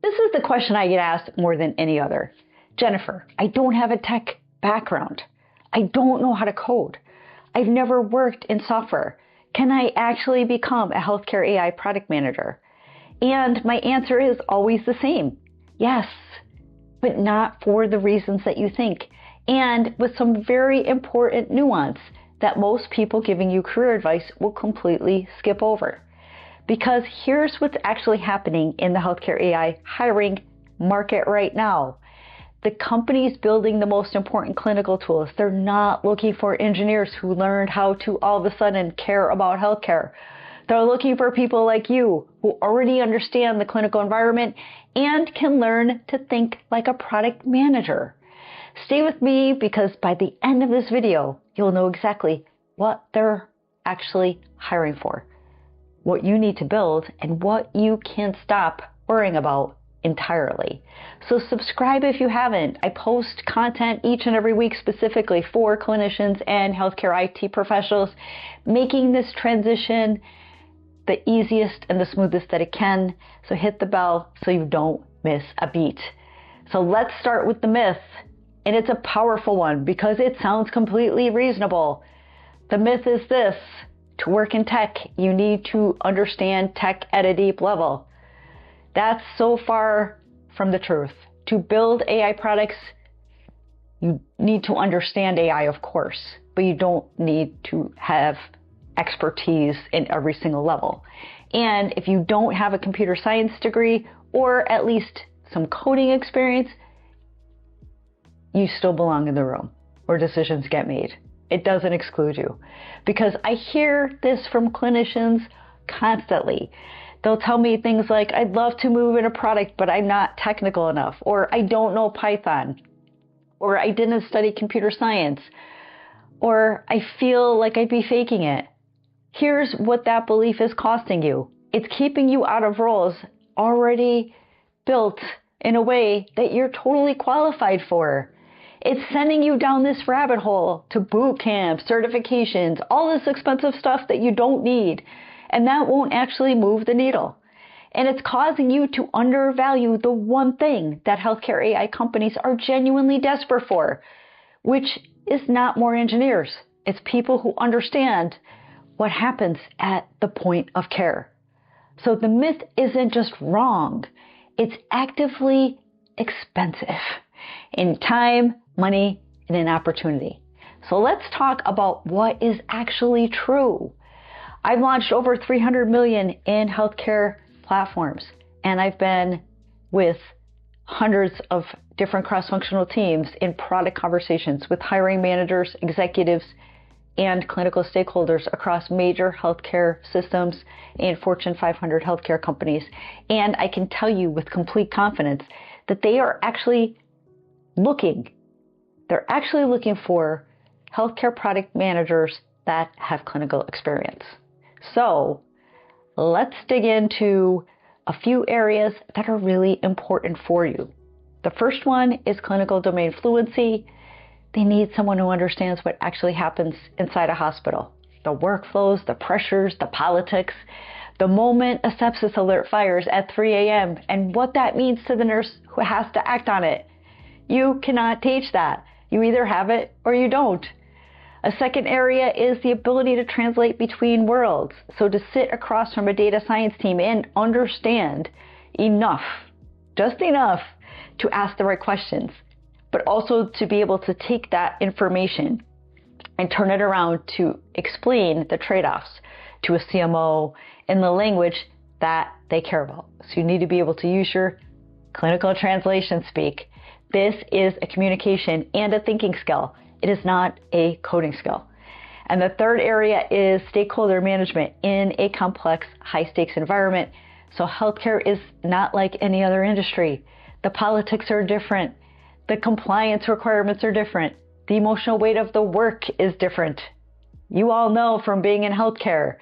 This is the question I get asked more than any other. Jennifer, I don't have a tech background. I don't know how to code. I've never worked in software. Can I actually become a healthcare AI product manager? And my answer is always the same. Yes, but not for the reasons that you think. And with some very important nuance that most people giving you career advice will completely skip over. Because here's what's actually happening in the healthcare AI hiring market right now. The companies building the most important clinical tools, they're not looking for engineers who learned how to all of a sudden care about healthcare. They're looking for people like you who already understand the clinical environment and can learn to think like a product manager. Stay with me because by the end of this video, you'll know exactly what they're actually hiring for, what you need to build, and what you can stop worrying about entirely. So subscribe if you haven't. I post content each and every week specifically for clinicians and healthcare IT professionals, making this transition the easiest and the smoothest that it can. So hit the bell so you don't miss a beat. So let's start with the myth. And it's a powerful one because it sounds completely reasonable. The myth is this: to work in tech, you need to understand tech at a deep level. That's so far from the truth. To build AI products, you need to understand AI, of course, but you don't need to have expertise in every single level. And if you don't have a computer science degree or at least some coding experience, you still belong in the room where decisions get made. It doesn't exclude you. Because I hear this from clinicians constantly. They'll tell me things like, I'd love to move in a product, but I'm not technical enough, or I don't know Python, or I didn't study computer science, or I feel like I'd be faking it. Here's what that belief is costing you. It's keeping you out of roles already built in a way that you're totally qualified for. It's sending you down this rabbit hole to boot camp, certifications, all this expensive stuff that you don't need, and that won't actually move the needle. And it's causing you to undervalue the one thing that healthcare AI companies are genuinely desperate for, which is not more engineers. It's people who understand what happens at the point of care. So the myth isn't just wrong, it's actively expensive in time, money, and in opportunity. So let's talk about what is actually true. I've launched over 300 million in healthcare platforms, and I've been with hundreds of different cross-functional teams in product conversations with hiring managers, executives, and clinical stakeholders across major healthcare systems and Fortune 500 healthcare companies. And I can tell you with complete confidence that they are actually looking for healthcare product managers that have clinical experience. So let's dig into a few areas that are really important for you. The first one is clinical domain fluency. They need someone who understands what actually happens inside a hospital. The workflows, the pressures, the politics, the moment a sepsis alert fires at 3 a.m. and what that means to the nurse who has to act on it. You cannot teach that. You either have it or you don't. A second area is the ability to translate between worlds. So to sit across from a data science team and understand enough, just enough to ask the right questions, but also to be able to take that information and turn it around to explain the trade-offs to a CMO in the language that they care about. So you need to be able to use your clinical translation speak. This is a communication and a thinking skill. It is not a coding skill. And the third area is stakeholder management in a complex, high-stakes environment. So healthcare is not like any other industry. The politics are different. The compliance requirements are different. The emotional weight of the work is different. You all know from being in healthcare,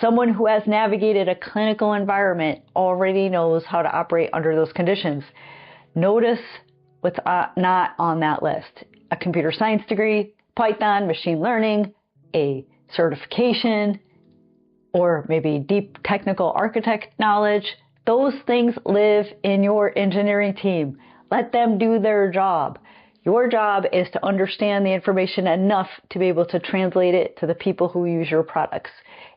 someone who has navigated a clinical environment already knows how to operate under those conditions. Notice what's not on that list. A computer science degree, Python, machine learning, a certification, or maybe deep technical architect knowledge, Those things live in your engineering team. Let them do their job. Your job is to understand the information enough to be able to translate it to the people who use your products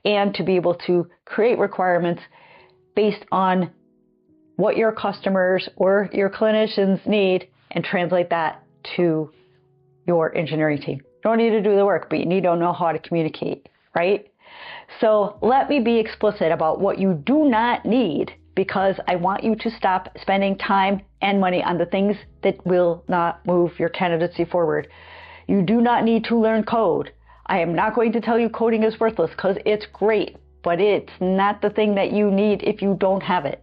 and to be able to create requirements based on what your customers or your clinicians need and translate that to your engineering team. You don't need to do the work, but you need to know how to communicate, right? So let me be explicit about what you do not need, because I want you to stop spending time and money on the things that will not move your candidacy forward. You do not need to learn code. I am not going to tell you coding is worthless, because it's great, but it's not the thing that you need if you don't have it.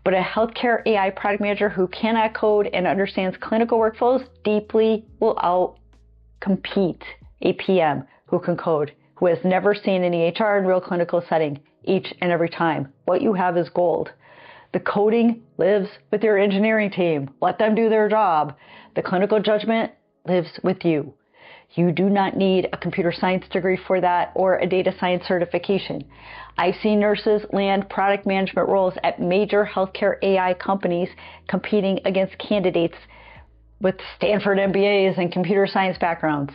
But a healthcare AI product manager who cannot code and understands clinical workflows deeply will out-compete a PM who can code, who has never seen an EHR in real clinical setting each and every time. What you have is gold. The coding lives with your engineering team. Let them do their job. The clinical judgment lives with you. You do not need a computer science degree for that or a data science certification. I've seen nurses land product management roles at major healthcare AI companies competing against candidates with Stanford MBAs and computer science backgrounds.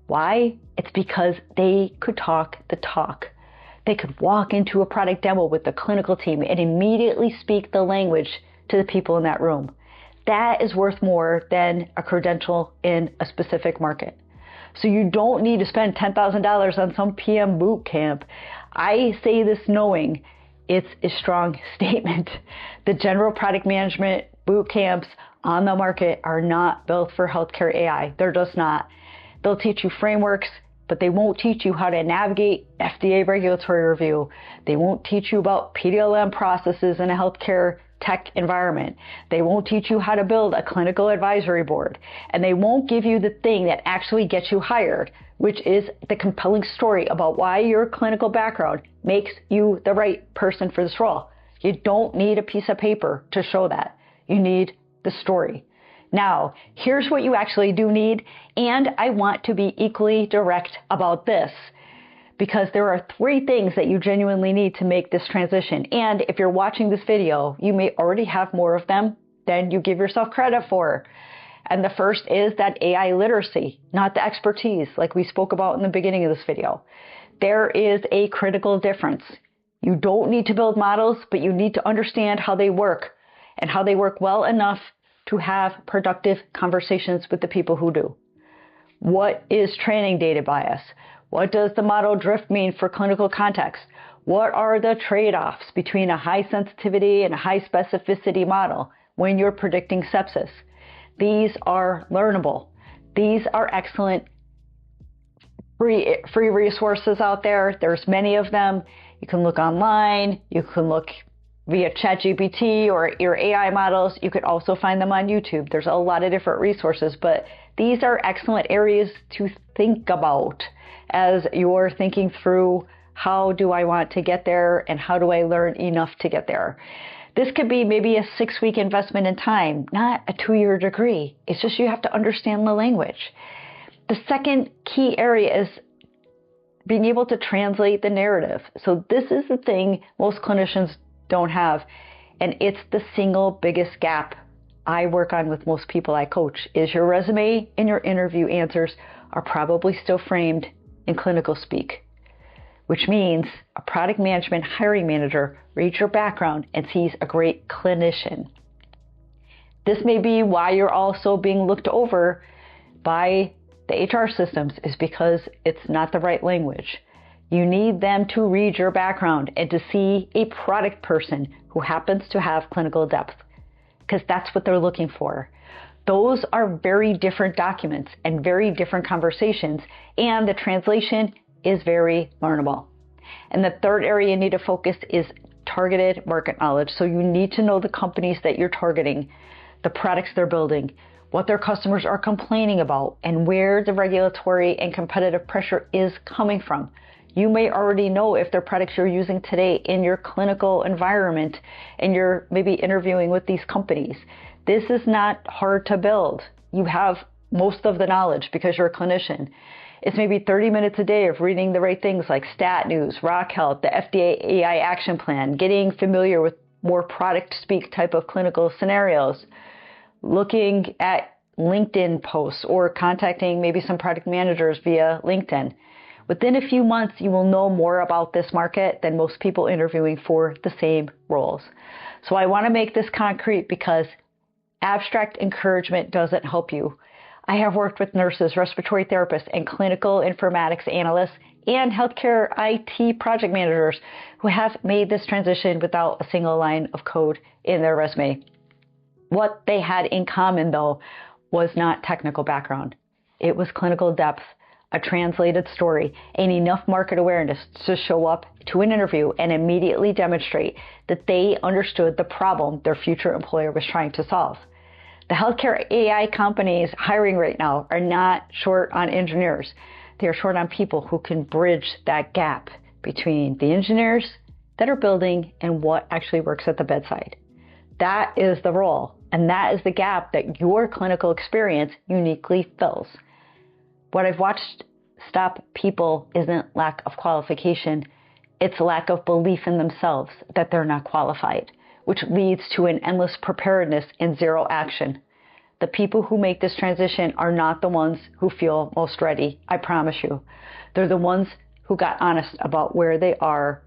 Why? It's because they could talk the talk. They could walk into a product demo with the clinical team and immediately speak the language to the people in that room. That is worth more than a credential in a specific market. So you don't need to spend $10,000 on some PM boot camp. I say this knowing it's a strong statement. The general product management boot camps on the market are not built for healthcare AI. They're just not. They'll teach you frameworks, but they won't teach you how to navigate FDA regulatory review. They won't teach you about PDLM processes in a healthcare tech environment. They won't teach you how to build a clinical advisory board. And they won't give you the thing that actually gets you hired, which is the compelling story about why your clinical background makes you the right person for this role. You don't need a piece of paper to show that. You need the story. Now, here's what you actually do need, and I want to be equally direct about this, because there are 3 things that you genuinely need to make this transition. And if you're watching this video, you may already have more of them than you give yourself credit for. And the first is that AI literacy, not the expertise like we spoke about in the beginning of this video. There is a critical difference. You don't need to build models, but you need to understand how they work and how they work well enough to have productive conversations with the people who do. What is training data bias? What does the model drift mean for clinical context? What are the trade-offs between a high sensitivity and a high specificity model when you're predicting sepsis? These are learnable. These are excellent free resources out there. There's many of them. You can look online. You can look via ChatGPT or your AI models. You could also find them on YouTube. There's a lot of different resources, but these are excellent areas to think about as you're thinking through, how do I want to get there and how do I learn enough to get there? This could be maybe a 6-week investment in time, not a 2-year degree. It's just you have to understand the language. The second key area is being able to translate the narrative. So this is the thing most clinicians don't have, and it's the single biggest gap I work on with most people I coach, is your resume and your interview answers are probably still framed in clinical speak, which means a product management hiring manager reads your background and sees a great clinician. This may be why you're also being looked over by the HR systems, is because it's not the right language. You need them to read your background and to see a product person who happens to have clinical depth, because that's what they're looking for. Those are very different documents and very different conversations, and the translation is very learnable. And the third area you need to focus is targeted market knowledge. So you need to know the companies that you're targeting, the products they're building, what their customers are complaining about, and where the regulatory and competitive pressure is coming from. You may already know if they're products you're using today in your clinical environment and you're maybe interviewing with these companies. This is not hard to build. You have most of the knowledge because you're a clinician. It's maybe 30 minutes a day of reading the right things like Stat News, Rock Health, the FDA AI Action Plan, getting familiar with more product speak type of clinical scenarios, looking at LinkedIn posts or contacting maybe some product managers via LinkedIn. Within a few months, you will know more about this market than most people interviewing for the same roles. So I want to make this concrete because abstract encouragement doesn't help you. I have worked with nurses, respiratory therapists, and clinical informatics analysts and healthcare IT project managers who have made this transition without a single line of code in their resume. What they had in common, though, was not technical background. It was clinical depth, a translated story, and enough market awareness to show up to an interview and immediately demonstrate that they understood the problem their future employer was trying to solve. The healthcare AI companies hiring right now are not short on engineers. They are short on people who can bridge that gap between the engineers that are building and what actually works at the bedside. That is the role, and that is the gap that your clinical experience uniquely fills. What I've watched stop people isn't lack of qualification, it's lack of belief in themselves that they're not qualified, which leads to an endless preparedness and zero action. The people who make this transition are not the ones who feel most ready, I promise you. They're the ones who got honest about where they are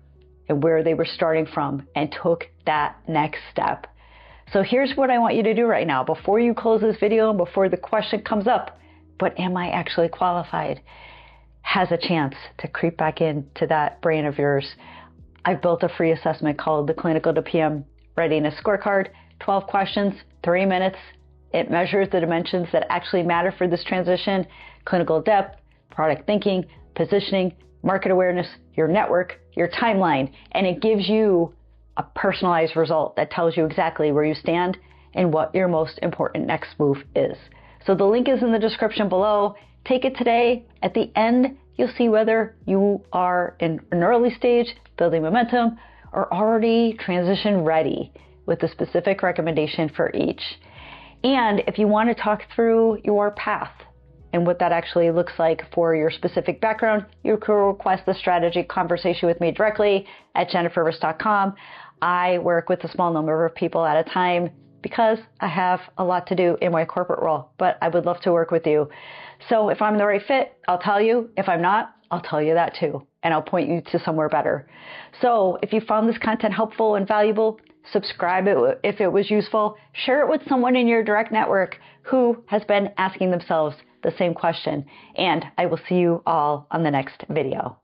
and where they were starting from and took that next step. So here's what I want you to do right now. Before you close this video and before the question comes up, but am I actually qualified, has a chance to creep back into that brain of yours. I've built a free assessment called the Clinical to PM Readiness Scorecard, 12 questions, 3 minutes. It measures the dimensions that actually matter for this transition: clinical depth, product thinking, positioning, market awareness, your network, your timeline, and it gives you a personalized result that tells you exactly where you stand and what your most important next move is. So the link is in the description below. Take it today. At the end, you'll see whether you are in an early stage, building momentum, or already transition ready with a specific recommendation for each. And if you want to talk through your path and what that actually looks like for your specific background, you can request the strategy conversation with me directly at jenniferrist.com. I work with a small number of people at a time because I have a lot to do in my corporate role, but I would love to work with you. So if I'm the right fit, I'll tell you. If I'm not, I'll tell you that too, and I'll point you to somewhere better. So if you found this content helpful and valuable, subscribe if it was useful, share it with someone in your direct network who has been asking themselves the same question, and I will see you all on the next video.